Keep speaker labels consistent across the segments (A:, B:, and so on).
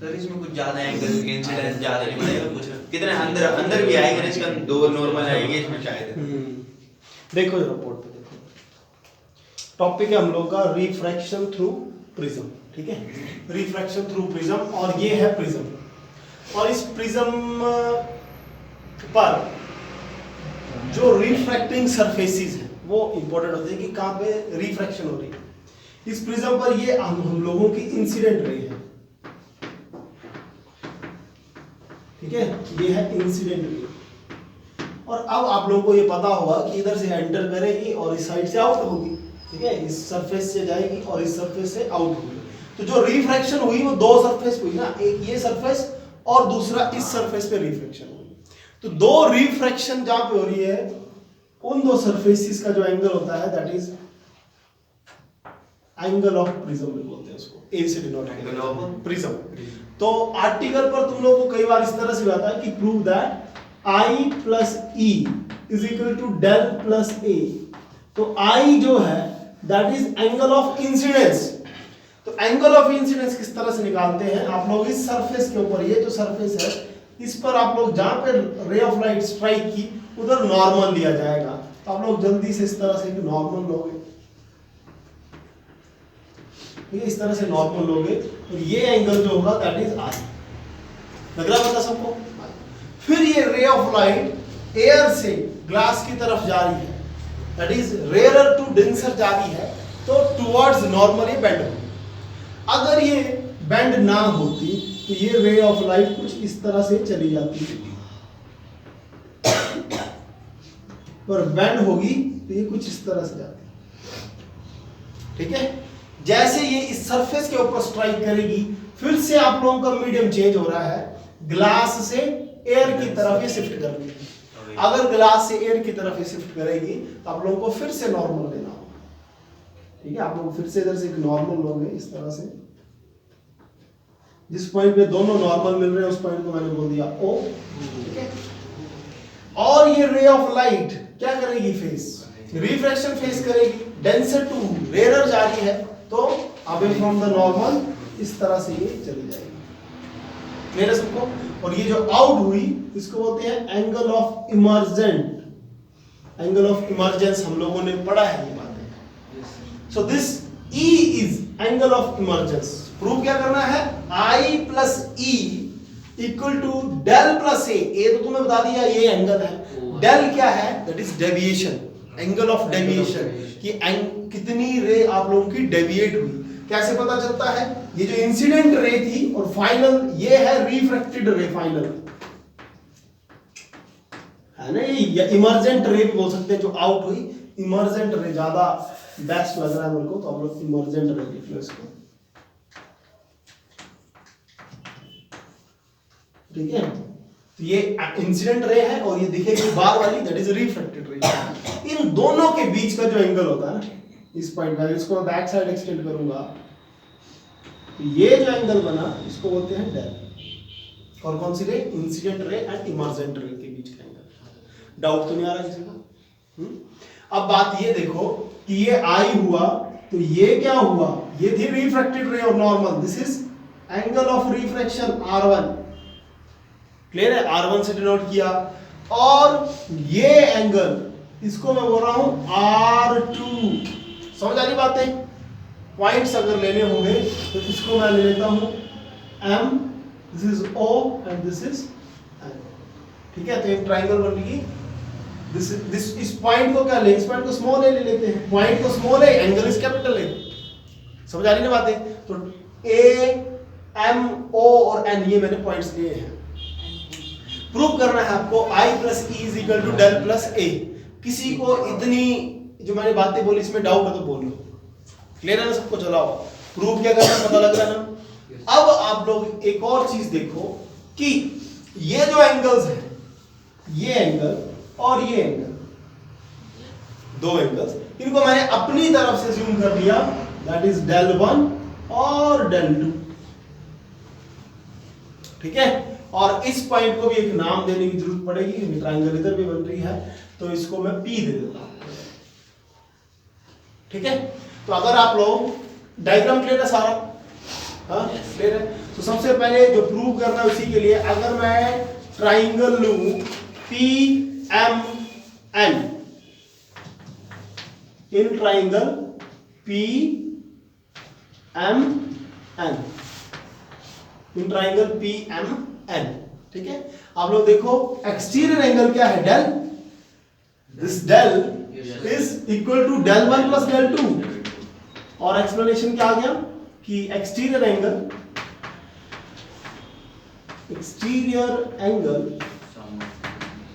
A: Sir इसमें कुछ ज्यादा एंगल इंसिडेंस ज्यादा नहीं बनेगा, कुछ कितने अंदर अंदर भी आएगा इसका, दो नॉर्मल आएंगे इसमें शायद।
B: देखो जरा बोर्ड पे देखो, टॉपिक है हम लोग का रिफ्रैक्शन थ्रू प्रिज्म, ठीक है, रिफ्रैक्शन थ्रू प्रिज्म, और ये है प्रिज्म, और इस प्रिज्म पर जो रिफ्रैक्टिंग सरफेसेस है वो इंपॉर्टेंट होते हैं कि कहाँ पे रिफ्रैक्शन हो रही है। इस प्रिज्म पर ये हम लोगों की इंसिडेंट रे है, ठीक है, ये है इंसिडेंट रे। और अब आप लोगों को ये पता होगा कि इधर से एंटर करेगी और इस साइड से आउट होगी, ठीक है, इस सरफेस से जाएगी और इस सरफेस से आउट होगी। तो जो रिफ्रैक्शन हुई वो दो सरफेस हुई ना, एक ये सरफेस और दूसरा इस सरफेस पे रिफ्रैक्शन हुई। तो दो रिफ्रैक्शन जहां पे हो रही है उन दो सरफेसेस का जो एंगल होता है that is angle of prism बोलते हैं उसको, ए से डिनोट एंगल ऑफ प्रिज्म। तो आर्टिकल पर तुम लोगों को कई बार इस तरह से आता है कि prove that I plus E is equal to del plus A. तो I जो है that is angle of incidence. तो एंगल ऑफ इंसिडेंस किस तरह से निकालते हैं, आप लोग इस सरफेस के ऊपर, ये जो सरफेस है इस पर आप लोग जहां पे रे ऑफ लाइट स्ट्राइक की उधर नॉर्मल लिया जाएगा। तो आप लोग जल्दी से इस तरह से एक नॉर्मल लोगे, ठीक है, इस तरह से नॉर्मल लोगे तो ये एंगल जो होगा दैट इज I। लग रहा पता सबको? फिर ये रे ऑफ लाइट एयर से ग्लास की तरफ जा रही है, that is rarer to denser जा रही है, तो टुवर्ड्स नॉर्मल ये बेंड होगी। अगर ये बेंड ना होती तो ये रे ऑफ लाइट कुछ इस तरह से चली जाती है, पर बेंड होगी तो ये कुछ इस तरह से जाती है, ठीक है। जैसे ये इस सरफेस के ऊपर स्ट्राइक करेगी फिर से आप लोगों का मीडियम चेंज हो रहा है, ग्लास से एयर की तरफ ये शिफ्ट कर रही है। अगर ग्लास से एयर की तरफ ये शिफ्ट करेगी तो आप लोगों को फिर से नॉर्मल लेना होगा, ठीक है। आप लोग फिर से इधर से एक नॉर्मल लोगे इस तरह से, जिस पॉइंट पे दोनों नॉर्मल मिल रहे हैं उस पॉइंट को मैंने बोल दिया O, ठीक है। और ये रे ऑफ लाइट क्या करेगी, फेस रिफ्रैक्शन फेस करेगी, डेंसर टू रेयरर जा रही है, तो अवे फ्रॉम द नॉर्मल इस तरह से ये चली जाएगी, क्लियर है सबको। और ये जो आउट हुई इसको बोलते हैं angle of emergent. Angle of emergence हम लोगों ने पढ़ा है ये बातें। So this E is angle of emergence. Prove क्या करना है, I plus E equal to del plus A. ए तो तुम्हें बता दिया ये एंगल है, डेल क्या है, that is deviation, angle of deviation, कि कितनी रे आप लोगों की डेविएट हुई। कैसे पता चलता है, ये जो इंसिडेंट रे थी और फाइनल ये है रिफ्रैक्टेड रे, फाइनल है ना, ये इमर्जेंट रे भी बोल सकते हैं जो आउट हुई। इमर्जेंट रे ज्यादा बेस्ट लग रहा है मेरे को, तो हम लोग इमर्जेंट रे लिख लो इसको, ठीक है। तो ये इंसिडेंट रे है और ये दिखेगी बार वाली दैट इज रिफ्रैक्टेड रे। इन दोनों के बीच का जो एंगल होता है ना, इस पॉइंट पर इसको मैं बैक साइड एक्सटेंड करूंगा तो ये जो एंगल बना इसको बोलते हैं डेल। और कौन सी रे, इंसिडेंट रे एंड इमर्जेंट रे के बीच का एंगल। डाउट तो नहीं आ रहा किसी को? अब बात ये देखो कि ये I हुआ तो ये क्या हुआ, ये थी रिफ्रैक्टेड रे और normal, this is angle of refraction R1, clear है, R1 से डिनोट किया। और ये एंगल इसको मैं बोल रहा हूं R2। समझ आ रही बातें? पॉइंट्स अगर लेने होंगे तो इसको मैं ले लेता हूं M, this is O and this is N, ठीक है। तो एक ट्राइंगल बनेगी, दिस इस पॉइंट को क्या ले, इस पॉइंट को स्मॉल ए ले लेते हैं, पॉइंट को small A, angle is capital A. समझ आ रही ना बातें? तो A, M, O और N ये मैंने पॉइंट्स लिए हैं। प्रूव करना है आपको I plus E is equal to del plus A. किसी को इतनी जो मैंने बातें बोली इसमें डाउट है तो बोल लो, क्लियर है ना सबको? चलाओ, प्रूव क्या करना पता लग रहा है ना। अब आप लोग एक और चीज देखो कि ये जो एंगल्स हैं, ये एंगल और ये एंगल, दो एंगल्स, इनको मैंने अपनी तरफ से जूम कर लिया, दैट इज डेल 1 और डेल 2, ठीक है। और इस पॉइंट को भी एक नाम देने की जरूरत पड़ेगी, ट्रायंगल इधर भी बन रही है तो इसको मैं P दे देता हूं, ठीक है। तो अगर आप लोग डायग्राम क्लियर है सारा, हाँ क्लियर है। तो सबसे पहले जो प्रूव करना है उसी के लिए, अगर मैं ट्राइंगल लूं PMN, in triangle PMN, in triangle PMN, ठीक है। आप लोग देखो एक्सटीरियर एंगल क्या है, del, this del is equal to del 1 plus del 2, और एक्सप्लेनेशन क्या आ गया कि exterior angle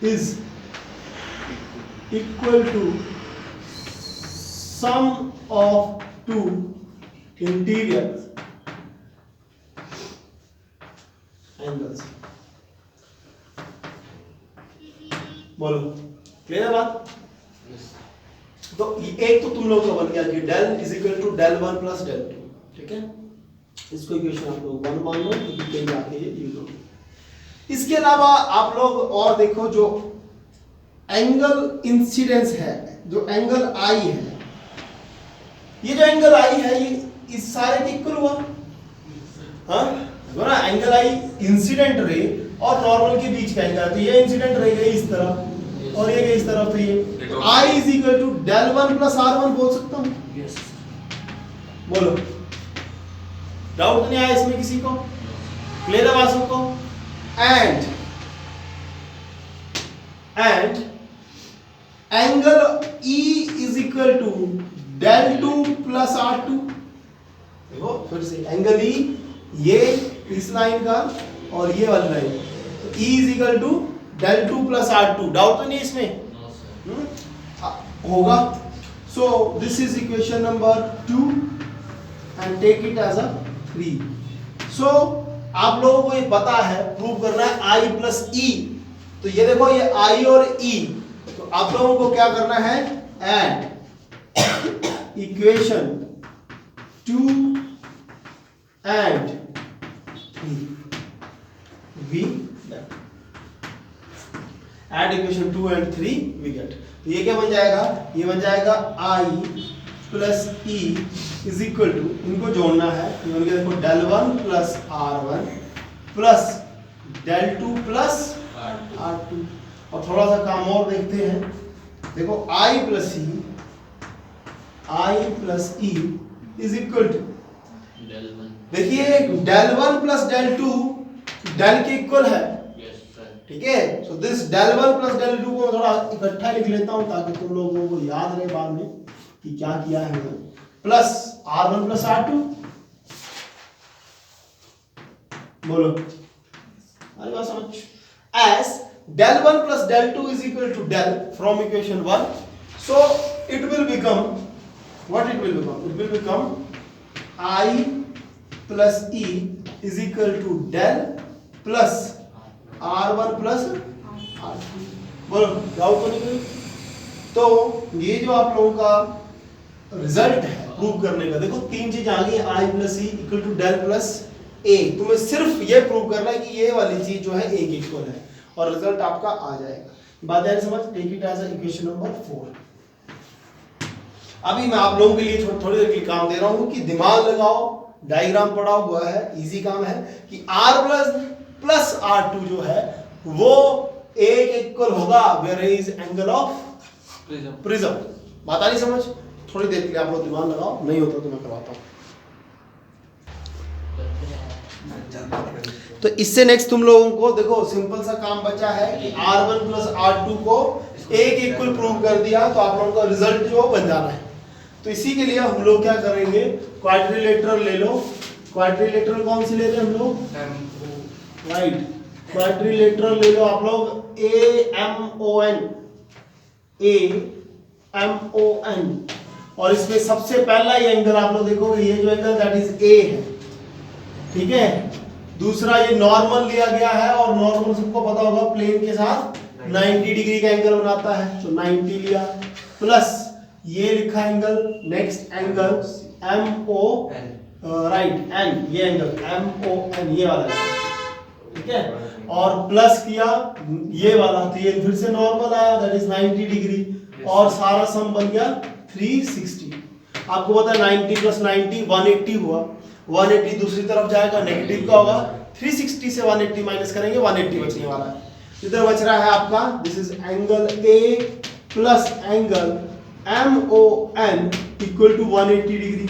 B: is equal to sum of two interior angles. बोलो क्लियर है बात। तो एक तो तुम लोग का बन गया कि del is equal to del 1 plus del 2, ठीक है। इसको इक्वेशन आप लोग 1 मान लो, क्योंकि कहीं जाके ये यूज होगा। इसके अलावा आप लोग और देखो, जो एंगल इंसिडेंस है, जो एंगल आई है, ये जो एंगल आई है ये इस सारे के इक्वल हुआ, हाँ देखो ना, एंगल आई इंसिडेंट रे और नॉर्मल के बीच का एंगल, तो ये इंसिडेंट रे गई इस तरफ और ये गई इस तरफ, तो ये I is equal to del 1 plus R1 बोल सकता हूं। yes. बोलो, डाउट तो नहीं आया इसमें किसी को, क्लियर है बात सबको। And angle E is equal to del 2 plus R2। देखो फिर से एंगल E, ये इस लाइन का और ये वाली लाइन, तो E is equal to del 2 plus R2। Doubt तो नहीं इसमें? होगा। So this is equation number 2 and take it as a 3। So आप लोगों को ये पता है प्रूव करना है I प्लस E, तो ये देखो ये I और E, तो आप लोगों को क्या करना है, add equation 2 and 3 we add equation 2 and 3 we get. तो ये क्या बन जाएगा, ये बन जाएगा I plus E is equal to, इनको जोड़ना है, ये बन गया देखो del 1 plus R1 plus del 2 plus R2। और थोड़ा सा काम और देखते हैं, देखो I plus E is equal to, देखिए del 1 प्लस del 2 del के इक्वल है, ठीक है। So this del 1 plus del 2 को थोड़ा इकट्ठा लिख लेता हूं ताकि तुम लोगों को याद रहे बाद में कि क्या किया है हमने, प्लस R1 प्लस R2। बोलो अरे बात समझ। As del 1 plus del 2 is equal to del from equation 1, so it will become, what it will become, it will become I plus E is equal to del plus R1 plus R2। बोलो doubt तो नहीं कोई? तो ये जो आप लोगों का रिजल्ट है प्रूव करने का, देखो तीन चीज आ गई, I plus E equal to del plus A। तुम्हें सिर्फ ये प्रूव करना है कि ये वाली चीज जो है A के इक्वल है, और रिजल्ट आपका आ जाएगा। बात है समझ, take it as equation number 4। अभी मैं आप लोगों के लिए थोड़ी देर के लिए काम दे रहा हूं कि दिमाग लगाओ, डायग्राम पढ़ा हुआ है, इजी काम है कि R प्लस R2 जो है वो A के इक्वल होगा, where is angle of prism. बात आ रही समझ? थोड़ी देर के लिए आप लोग दिमाग लगाओ, नहीं होता तो मैं करवाता हूं। तो इससे नेक्स्ट तुम लोगों को देखो सिंपल सा काम बचा है कि R1 प्लस R2 को A के इक्वल प्रूव कर दिया, तो आप लोगों का रिजल्ट जो बन जाना है। तो इसी के लिए हम लोग क्या करेंगे, क्वाड्रिलेटरल ले लो। क्वाड्रिलेटरल कौन सी ले रहे हैं हम लोग, राइट, क्वाड्रिलेटरल ले लो आप लोग, AMON, और इसमें सबसे पहला ये एंगल आप लोग देखोगे, ये जो एंगल दैट इज A है, ठीक है। दूसरा ये नॉर्मल लिया गया है, और नॉर्मल सबको पता होगा प्लेन के साथ 90 डिग्री का एंगल बनाता है, तो 90 लिया, प्लस ये लिखा angle, next angle MON, right, N, ये एंगल MON, ये वाला, ठीक है, और प्लस किया ये वाला, तो ये फिर से नॉर्मल आया, दैट इज 90 डिग्री, और सारा सम बन गया 360। आपको पता है 90 प्लस 90 180 हुआ, 180 दूसरी तरफ जाएगा, नेगेटिव का होगा, 360 से 180 माइनस करेंगे, 180 बचने वाला है। इधर बच रहा है आपका this is angle A plus angle MON equal to 180 degree.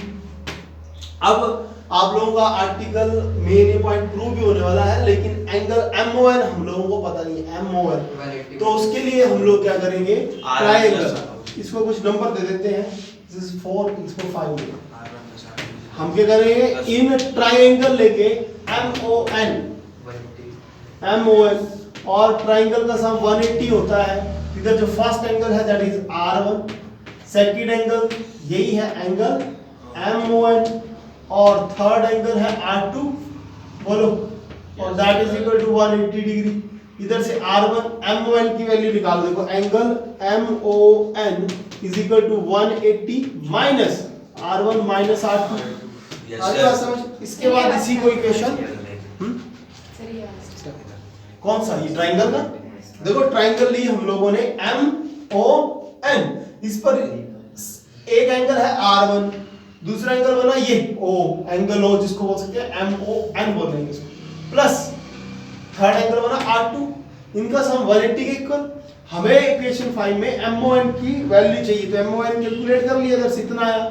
B: अब आप लोगों का आर्टिकल मेन ये पॉइंट प्रूव भी होने वाला है, लेकिन एंगल MON हम लोगों को पता नहीं है MON, तो उसके लिए हम लोग क्या करेंगे, ट्रायंगल, इसको कुछ नंबर दे देते हैं, दिस इज 4, इसको 5 देंगे। हम क्या करेंगे, इन ट्रायंगल लेके MON और ट्रायंगल का सम 180 होता है। इधर जो फर्स्ट एंगल है that is R1, second angle यही है एंगल MON, और थर्ड एंगल है R2, बोलो, और that is equal to 180 degree. इधर से R1 MON की वैल्यू निकाल, देखो angle MON is equal to 180 minus R1 minus R2। समझ, इसके बाद इसी को इक्वेशन कौन सा, ये ट्रायंगल का, देखो ट्रायंगल ली हम लोगों ने MON, इस पर एक एंगल है R1, दूसरा एंगल बना ये O, एंगल O जिसको बोल सकते हैं MON बोल देंगे इसको, प्लस थर्ड एंगल बना R2, इनका सम 180 के इक्वल। हमें इक्वेशन 5 में MON की वैल्यू चाहिए, तो MON कैलकुलेट कर लिया, इधर से इतना आया,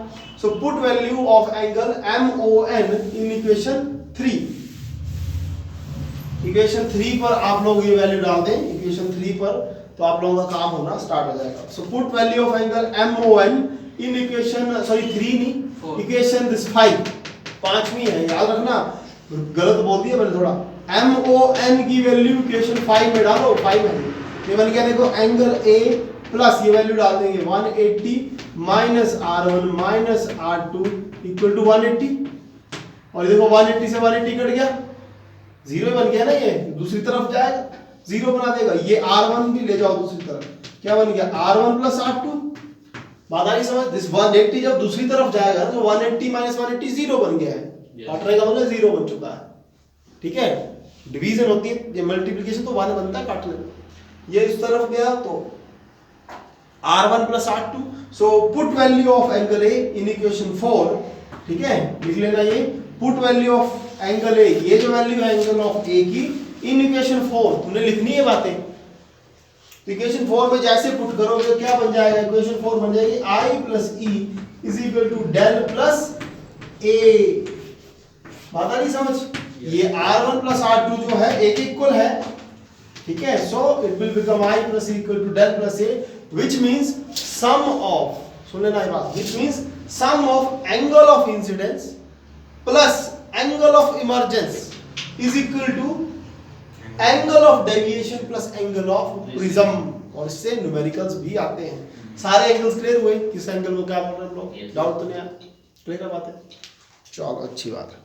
B: so put value of angle MON in equation 3। Equation 3 पर आप लोग ये वैल्यू डाल दें, इक्वेशन 3 पर, तो आप लोगों का काम होना स्टार्ट हो जाएगा। So put value of angle MON in equation, sorry 3 नहीं, इक्वेशन दिस 5, पांचवी है, याद रखना, गलत बोल दिया मैंने थोड़ा। MON की वैल्यू इक्वेशन 5 में डालो, 5 है ये बन गया, देखो एंगल A प्लस ये वैल्यू डाल देंगे 180 minus R1 minus R2 equal to 180, और देखो 180 से 180 कट गया, जीरो बन गया ना, ये दूसरी तरफ जाएगा जीरो बना देगा, ये R1 भी ले जाओ दूसरी तरफ, क्या बन गया R1 प्लस R2। बात आ रही समझ, दिस 180 जब दूसरी तरफ जाएगा तो 180 माइनस 180 जीरो बन गया है, काटने का मतलब जीरो बन चुका है, ठीक है। डिवीजन होती है, ये मल्टीप्लिकेशन तो 1 बनता है, काटने में ये इस तरफ गया तो R1 plus R2, so put value of angle A in equation 4, ठीक है, लिख लेना ये put value of angle A, ये जो वैल्यू है एंगल ऑफ A की इन इक्वेशन 4, तुमने लिखनी है बातें, तो इक्वेशन 4 में जैसे पुट करोगे तो क्या बन जाएगा, इक्वेशन 4 बन जाएगी I plus E is equal to del plus A। बात आ रही समझ, ये R1 प्लस R2 जो है A के इक्वल है, ठीक है, so it will become I plus E equal to del plus A, which means sum of, सुन लेना ये बात, which means sum of angle of incidence plus angle of emergence is equal to angle of deviation plus angle of prism, और इससे numericals भी आते हैं। सारे एंगल्स क्लियर हुए, किस एंगल को क्या बोल रहे हैं हम लोग, डाउट तो नहीं आया, क्लियर बात है, चलो अच्छी बात है।